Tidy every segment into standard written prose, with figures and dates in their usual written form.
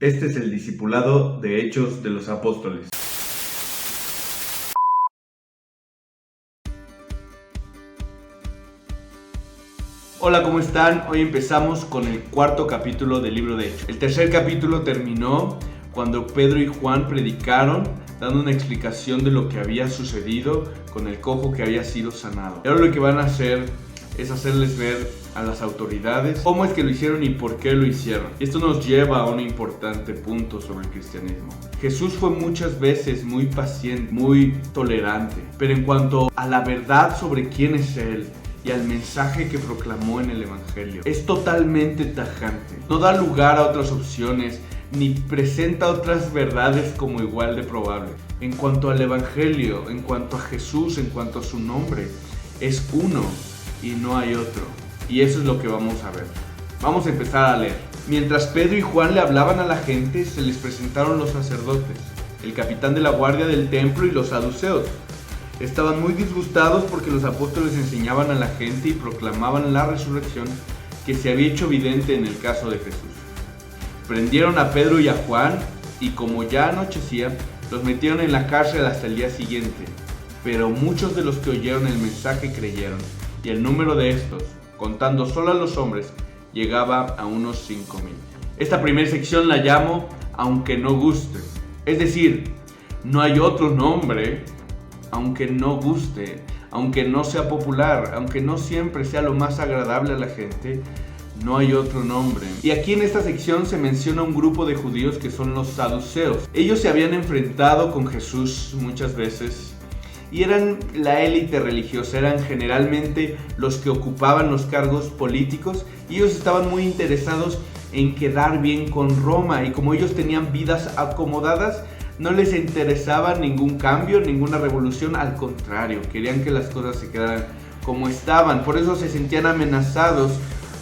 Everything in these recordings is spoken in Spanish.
Este es el discipulado de Hechos de los Apóstoles. Hola, ¿cómo están? Hoy empezamos con el cuarto capítulo del libro de Hechos. El tercer capítulo terminó cuando Pedro y Juan predicaron, dando una explicación de lo que había sucedido con el cojo que había sido sanado. Y ahora lo que van a hacer es hacerles ver a las autoridades cómo es que lo hicieron y por qué lo hicieron. Esto nos lleva a un importante punto sobre el cristianismo. Jesús fue muchas veces muy paciente, muy tolerante, pero en cuanto a la verdad sobre quién es Él y al mensaje que proclamó en el Evangelio, es totalmente tajante. No da lugar a otras opciones, ni presenta otras verdades como igual de probables. En cuanto al Evangelio, en cuanto a Jesús, en cuanto a su nombre, es uno y no hay otro. Y eso es lo que vamos a ver. Vamos a empezar a leer. Mientras Pedro y Juan le hablaban a la gente, se les presentaron los sacerdotes, el capitán de la guardia del templo y los saduceos. Estaban muy disgustados porque los apóstoles enseñaban a la gente y proclamaban la resurrección que se había hecho evidente en el caso de Jesús. Prendieron a Pedro y a Juan y, como ya anochecía, los metieron en la cárcel hasta el día siguiente. Pero muchos de los que oyeron el mensaje creyeron, y el número de estos, contando solo a los hombres, llegaba a unos 5,000. Esta primera sección la llamo aunque no guste. Es decir, no hay otro nombre, aunque no guste, aunque no sea popular, aunque no siempre sea lo más agradable a la gente, no hay otro nombre. Y aquí en esta sección se menciona un grupo de judíos que son los saduceos. Ellos se habían enfrentado con Jesús muchas veces y eran la élite religiosa, eran generalmente los que ocupaban los cargos políticos y ellos estaban muy interesados en quedar bien con Roma, y como ellos tenían vidas acomodadas, no les interesaba ningún cambio, ninguna revolución, al contrario, querían que las cosas se quedaran como estaban. Por eso se sentían amenazados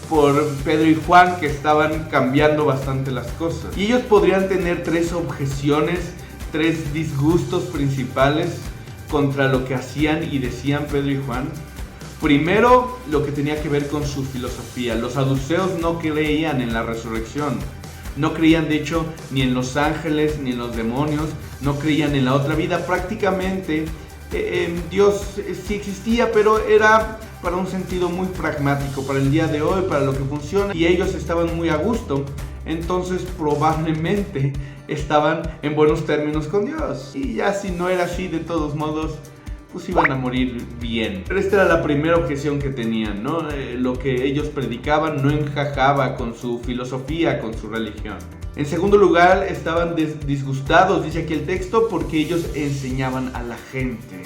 por Pedro y Juan, que estaban cambiando bastante las cosas. Y ellos podrían tener tres objeciones, tres disgustos principales contra lo que hacían y decían Pedro y Juan. Primero, lo que tenía que ver con su filosofía. Los saduceos no creían en la resurrección. No creían, de hecho, ni en los ángeles, ni en los demonios. No creían en la otra vida. Prácticamente, Dios sí existía, pero era para un sentido muy pragmático, para el día de hoy, para lo que funciona. Y ellos estaban muy a gusto. Entonces, probablemente estaban en buenos términos con Dios. Y ya si no era así, de todos modos, pues iban a morir bien. Pero esta era la primera objeción que tenían, ¿no? Lo que ellos predicaban no encajaba con su filosofía, con su religión. En segundo lugar, estaban disgustados, dice aquí el texto, porque ellos enseñaban a la gente.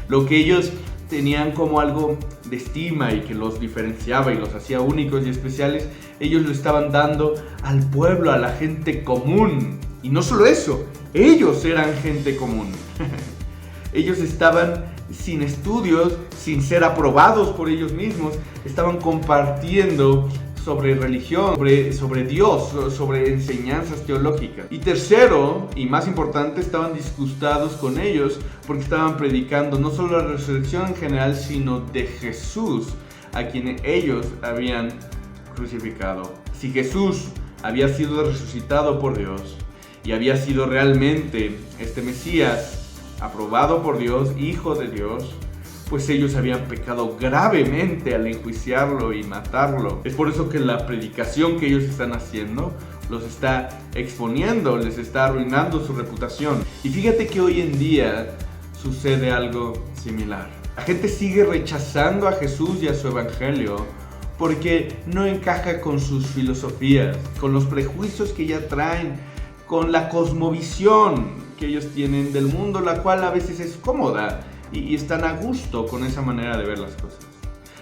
Lo que ellos tenían como algo de estima y que los diferenciaba y los hacía únicos y especiales, ellos lo estaban dando al pueblo, a la gente común. Y no solo eso, ellos eran gente común. Ellos estaban sin estudios, sin ser aprobados por ellos mismos, estaban compartiendo sobre religión, sobre Dios, sobre enseñanzas teológicas. Y tercero, y más importante, estaban disgustados con ellos porque estaban predicando no solo la resurrección en general, sino de Jesús, a quien ellos habían crucificado. Si Jesús había sido resucitado por Dios y había sido realmente este Mesías aprobado por Dios, hijo de Dios, pues ellos habían pecado gravemente al enjuiciarlo y matarlo. Es por eso que la predicación que ellos están haciendo los está exponiendo, les está arruinando su reputación. Y fíjate que hoy en día sucede algo similar. La gente sigue rechazando a Jesús y a su evangelio porque no encaja con sus filosofías, con los prejuicios que ya traen, con la cosmovisión que ellos tienen del mundo, la cual a veces es cómoda y están a gusto con esa manera de ver las cosas.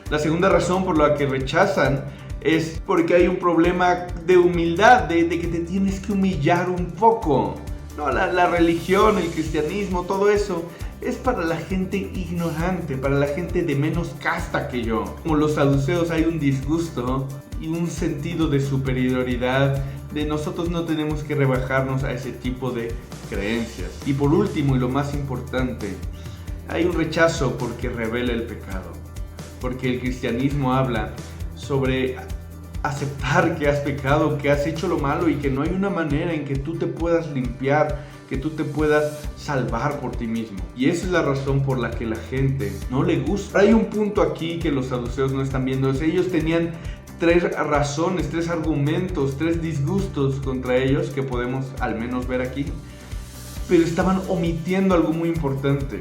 La segunda razón por la que rechazan es porque hay un problema de humildad, de que te tienes que humillar un poco. No, la religión, el cristianismo, todo eso es para la gente ignorante, para la gente de menos casta que yo. Como los saduceos, hay un disgusto y un sentido de superioridad, de nosotros no tenemos que rebajarnos a ese tipo de creencias. Y por último, y lo más importante, hay un rechazo porque revela el pecado. Porque el cristianismo habla sobre aceptar que has pecado, que has hecho lo malo y que no hay una manera en que tú te puedas limpiar, que tú te puedas salvar por ti mismo. Y esa es la razón por la que la gente no le gusta. Hay un punto aquí que los saduceos no están viendo. Ellos tenían 3 razones, 3 argumentos, 3 disgustos contra ellos que podemos al menos ver aquí. Pero estaban omitiendo algo muy importante.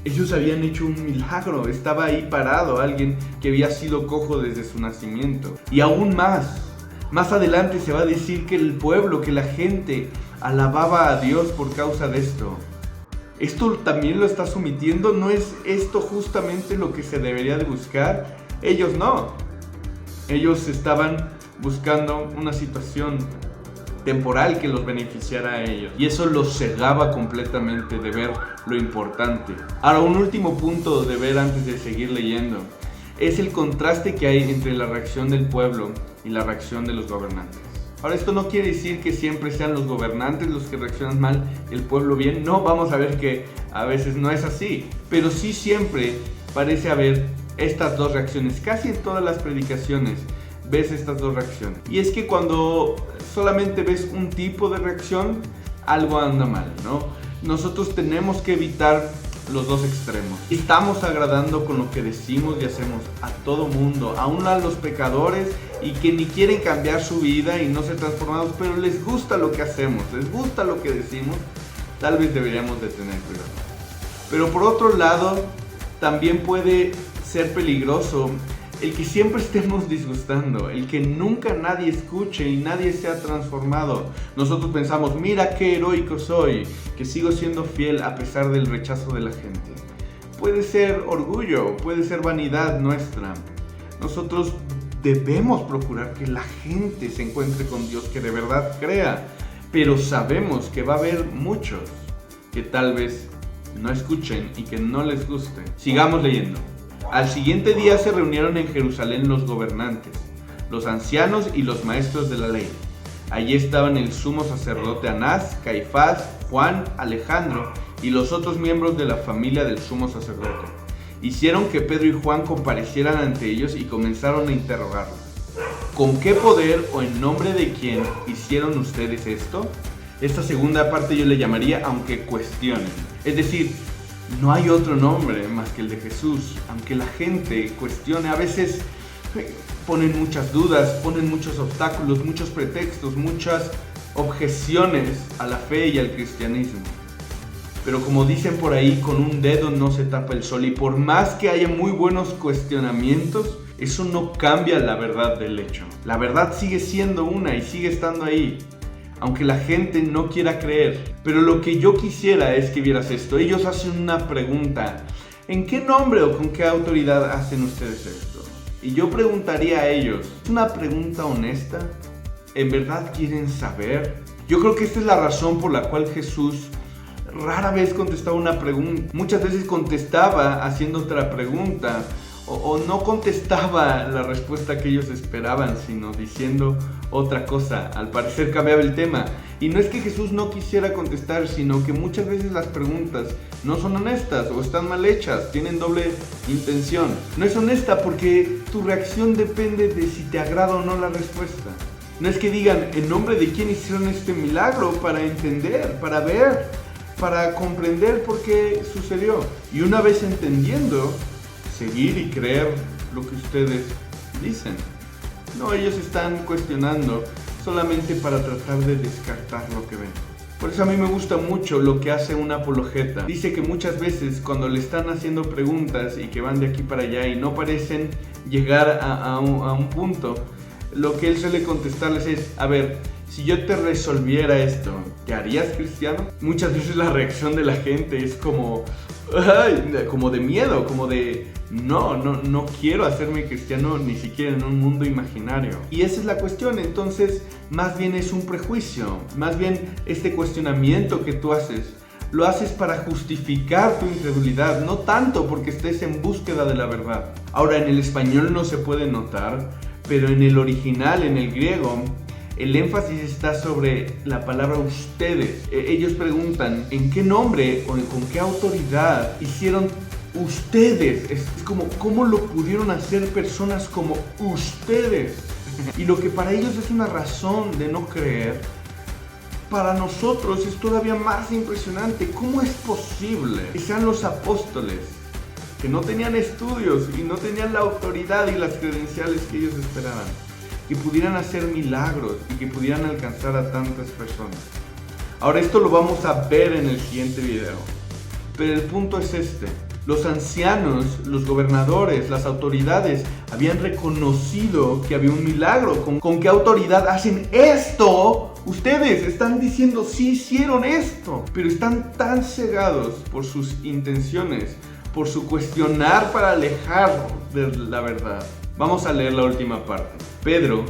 Ellos habían hecho un milagro, estaba ahí parado alguien que había sido cojo desde su nacimiento. Y aún más adelante se va a decir que el pueblo, que la gente alababa a Dios por causa de esto. ¿Esto también lo estás omitiendo? ¿No es esto justamente lo que se debería de buscar? Ellos no. Ellos estaban buscando una situación temporal que los beneficiara a ellos. Y eso los cegaba completamente de ver lo importante. Ahora, un último punto de ver antes de seguir leyendo es el contraste que hay entre la reacción del pueblo y la reacción de los gobernantes. Ahora, esto no quiere decir que siempre sean los gobernantes los que reaccionan mal, el pueblo bien. No, vamos a ver que a veces no es así. Pero sí siempre parece haber estas 2 reacciones. Casi en todas las predicaciones ves estas 2 reacciones. Y es que cuando solamente ves un tipo de reacción, algo anda mal, ¿no? Nosotros tenemos que evitar los 2 extremos. Estamos agradando con lo que decimos y hacemos a todo mundo, aún a los pecadores y que ni quieren cambiar su vida y no ser transformados, pero les gusta lo que hacemos, les gusta lo que decimos. Tal vez deberíamos de tener cuidado. Pero por otro lado, también puede ser peligroso el que siempre estemos disgustando, el que nunca nadie escuche y nadie sea transformado. Nosotros pensamos, mira qué heroico soy, que sigo siendo fiel a pesar del rechazo de la gente. Puede ser orgullo, puede ser vanidad nuestra. Nosotros debemos procurar que la gente se encuentre con Dios, que de verdad crea, pero sabemos que va a haber muchos que tal vez no escuchen y que no les guste. Sigamos leyendo. Al siguiente día se reunieron en Jerusalén los gobernantes, los ancianos y los maestros de la ley. Allí estaban el sumo sacerdote Anás, Caifás, Juan, Alejandro y los otros miembros de la familia del sumo sacerdote. Hicieron que Pedro y Juan comparecieran ante ellos y comenzaron a interrogarlos. ¿Con qué poder o en nombre de quién hicieron ustedes esto? Esta segunda parte yo le llamaría aunque cuestionen. Es decir, no hay otro nombre más que el de Jesús. Aunque la gente cuestione, a veces ponen muchas dudas, ponen muchos obstáculos, muchos pretextos, muchas objeciones a la fe y al cristianismo. Pero como dicen por ahí, con un dedo no se tapa el sol. Y por más que haya muy buenos cuestionamientos, eso no cambia la verdad del hecho. La verdad sigue siendo una y sigue estando ahí, aunque la gente no quiera creer. Pero lo que yo quisiera es que vieras esto. Ellos hacen una pregunta. ¿En qué nombre o con qué autoridad hacen ustedes esto? Y yo preguntaría a ellos, ¿es una pregunta honesta? ¿En verdad quieren saber? Yo creo que esta es la razón por la cual Jesús rara vez contestaba una pregunta. Muchas veces contestaba haciendo otra pregunta. O no contestaba la respuesta que ellos esperaban, sino diciendo otra cosa. Al parecer cambiaba el tema. Y no es que Jesús no quisiera contestar, sino que muchas veces las preguntas no son honestas o están mal hechas, tienen doble intención. No es honesta porque tu reacción depende de si te agrada o no la respuesta. No es que digan, ¿en nombre de quién hicieron este milagro? Para entender, para ver, para comprender por qué sucedió. Y una vez entendiendo, seguir y creer lo que ustedes dicen. No, ellos están cuestionando solamente para tratar de descartar lo que ven. Por eso a mí me gusta mucho lo que hace un apologeta. Dice que muchas veces cuando le están haciendo preguntas y que van de aquí para allá y no parecen llegar a un punto, lo que él suele contestarles es, a ver, si yo te resolviera esto, ¿te harías cristiano? Muchas veces la reacción de la gente es como de miedo, como de no quiero hacerme cristiano ni siquiera en un mundo imaginario. Y esa es la cuestión. Entonces más bien es un prejuicio, más bien este cuestionamiento que tú haces lo haces para justificar tu incredulidad, no tanto porque estés en búsqueda de la verdad. Ahora, en el español no se puede notar, pero en el original, en el griego, el énfasis está sobre la palabra ustedes. Ellos preguntan, ¿en qué nombre o con qué autoridad hicieron ustedes? Es como, ¿cómo lo pudieron hacer personas como ustedes? Y lo que para ellos es una razón de no creer, para nosotros es todavía más impresionante. ¿Cómo es posible que sean los apóstoles, que no tenían estudios y no tenían la autoridad y las credenciales que ellos esperaban, que pudieran hacer milagros y que pudieran alcanzar a tantas personas? Ahora, esto lo vamos a ver en el siguiente video, pero el punto es este. Los ancianos, los gobernadores, las autoridades habían reconocido que había un milagro. ¿Con qué autoridad hacen esto? Ustedes están diciendo sí hicieron esto, pero están tan cegados por sus intenciones, por su cuestionar para alejar de la verdad. Vamos a leer la última parte. Pedro,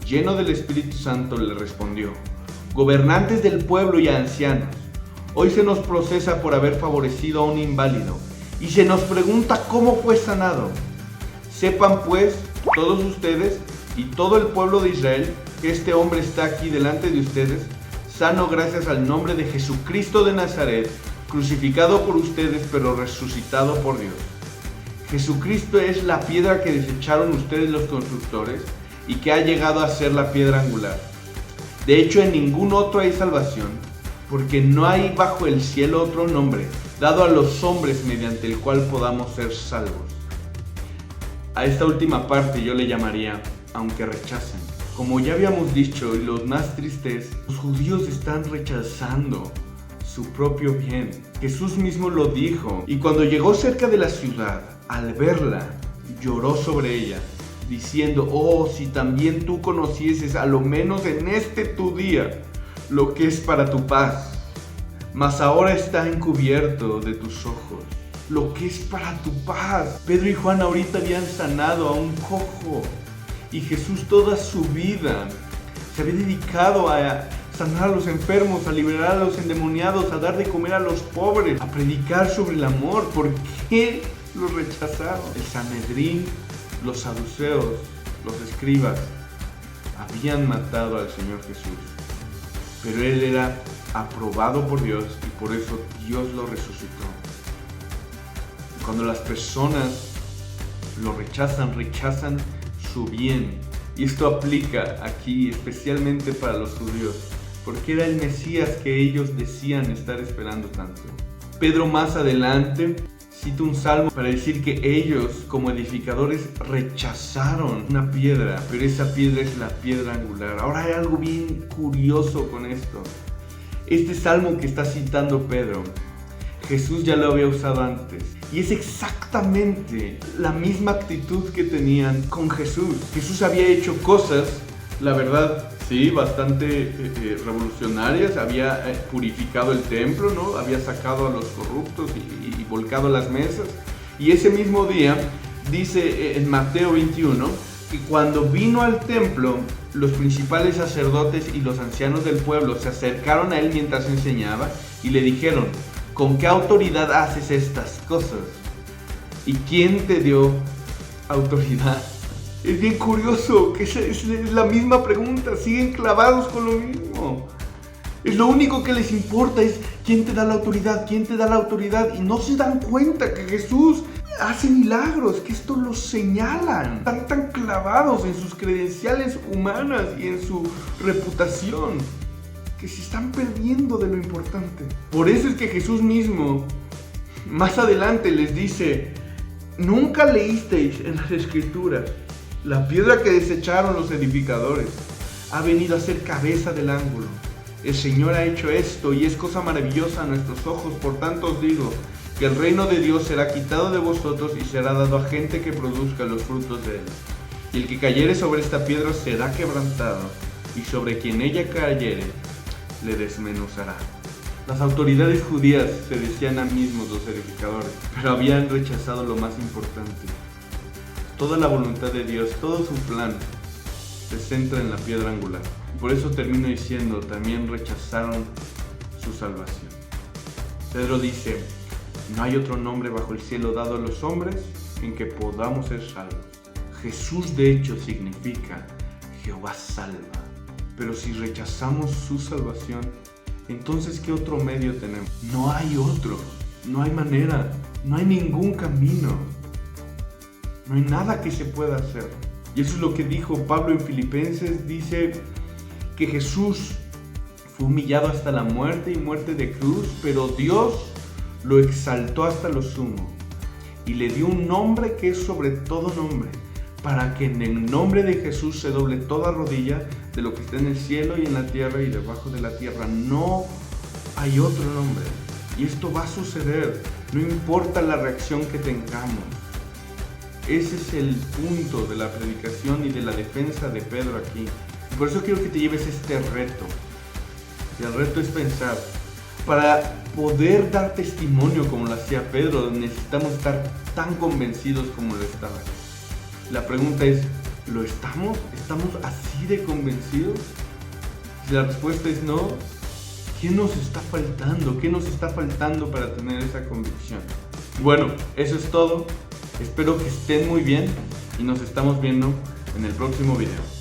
lleno del Espíritu Santo, le respondió: gobernantes del pueblo y ancianos, hoy se nos procesa por haber favorecido a un inválido y se nos pregunta cómo fue sanado. Sepan pues todos ustedes y todo el pueblo de Israel que este hombre está aquí delante de ustedes, sano gracias al nombre de Jesucristo de Nazaret, crucificado por ustedes pero resucitado por Dios. Jesucristo es la piedra que desecharon ustedes los constructores y que ha llegado a ser la piedra angular. De hecho, en ningún otro hay salvación, porque no hay bajo el cielo otro nombre dado a los hombres mediante el cual podamos ser salvos. A esta última parte yo le llamaría aunque rechacen. Como ya habíamos dicho, y lo más triste es, los judíos están rechazando su propio bien. Jesús mismo lo dijo, y cuando llegó cerca de la ciudad, al verla, lloró sobre ella, diciendo: oh, si también tú conocieses, a lo menos en este tu día, lo que es para tu paz, mas ahora está encubierto de tus ojos, lo que es para tu paz. Pedro y Juan ahorita habían sanado a un cojo, y Jesús toda su vida se había dedicado a sanar a los enfermos, a liberar a los endemoniados, a dar de comer a los pobres, a predicar sobre el amor. ¿Por qué lo rechazaron? El Sanedrín, los saduceos, los escribas habían matado al Señor Jesús, pero Él era aprobado por Dios y por eso Dios lo resucitó. Cuando las personas lo rechazan su bien, y esto aplica aquí especialmente para los judíos, porque era el Mesías que ellos decían estar esperando tanto. Pedro más adelante cita un salmo para decir que ellos como edificadores rechazaron una piedra, pero esa piedra es la piedra angular. Ahora hay algo bien curioso con esto. Este salmo que está citando Pedro, Jesús ya lo había usado antes, y es exactamente la misma actitud que tenían con Jesús. Jesús había hecho cosas, la verdad, sí, bastante revolucionarias. Había purificado el templo, ¿no? Había sacado a los corruptos y volcado las mesas. Y ese mismo día, dice en Mateo 21, que cuando vino al templo, los principales sacerdotes y los ancianos del pueblo se acercaron a él mientras enseñaba y le dijeron: ¿con qué autoridad haces estas cosas? ¿Y quién te dio autoridad? Es bien curioso que es la misma pregunta, siguen clavados con lo mismo. Es lo único que les importa, es quién te da la autoridad, quién te da la autoridad, y no se dan cuenta que Jesús hace milagros, que esto los señalan. Están tan clavados en sus credenciales humanas y en su reputación que se están perdiendo de lo importante. Por eso es que Jesús mismo más adelante les dice: ¿nunca leísteis en las Escrituras? La piedra que desecharon los edificadores ha venido a ser cabeza del ángulo. El Señor ha hecho esto y es cosa maravillosa a nuestros ojos. Por tanto os digo que el reino de Dios será quitado de vosotros y será dado a gente que produzca los frutos de él. Y el que cayere sobre esta piedra será quebrantado, y sobre quien ella cayere le desmenuzará. Las autoridades judías se decían a mismos los edificadores, pero habían rechazado lo más importante. Toda la voluntad de Dios, todo su plan se centra en la piedra angular. Por eso termino diciendo, también rechazaron su salvación. Pedro dice: no hay otro nombre bajo el cielo dado a los hombres en que podamos ser salvos. Jesús de hecho significa Jehová salva. Pero si rechazamos su salvación, entonces ¿qué otro medio tenemos? No hay otro, no hay manera, no hay ningún camino, no hay nada que se pueda hacer. Y eso es lo que dijo Pablo en Filipenses. Dice que Jesús fue humillado hasta la muerte y muerte de cruz, pero Dios lo exaltó hasta lo sumo y le dio un nombre que es sobre todo nombre, para que en el nombre de Jesús se doble toda rodilla de lo que está en el cielo y en la tierra y debajo de la tierra. No hay otro nombre. Y esto va a suceder, no importa la reacción que tengamos. Ese es el punto de la predicación y de la defensa de Pedro aquí. Y por eso quiero que te lleves este reto. Y el reto es pensar, para poder dar testimonio como lo hacía Pedro, necesitamos estar tan convencidos como lo estaba. La pregunta es, ¿lo estamos? ¿Estamos así de convencidos? Si la respuesta es no, ¿qué nos está faltando? ¿Qué nos está faltando para tener esa convicción? Bueno, eso es todo. Espero que estén muy bien y nos estamos viendo en el próximo video.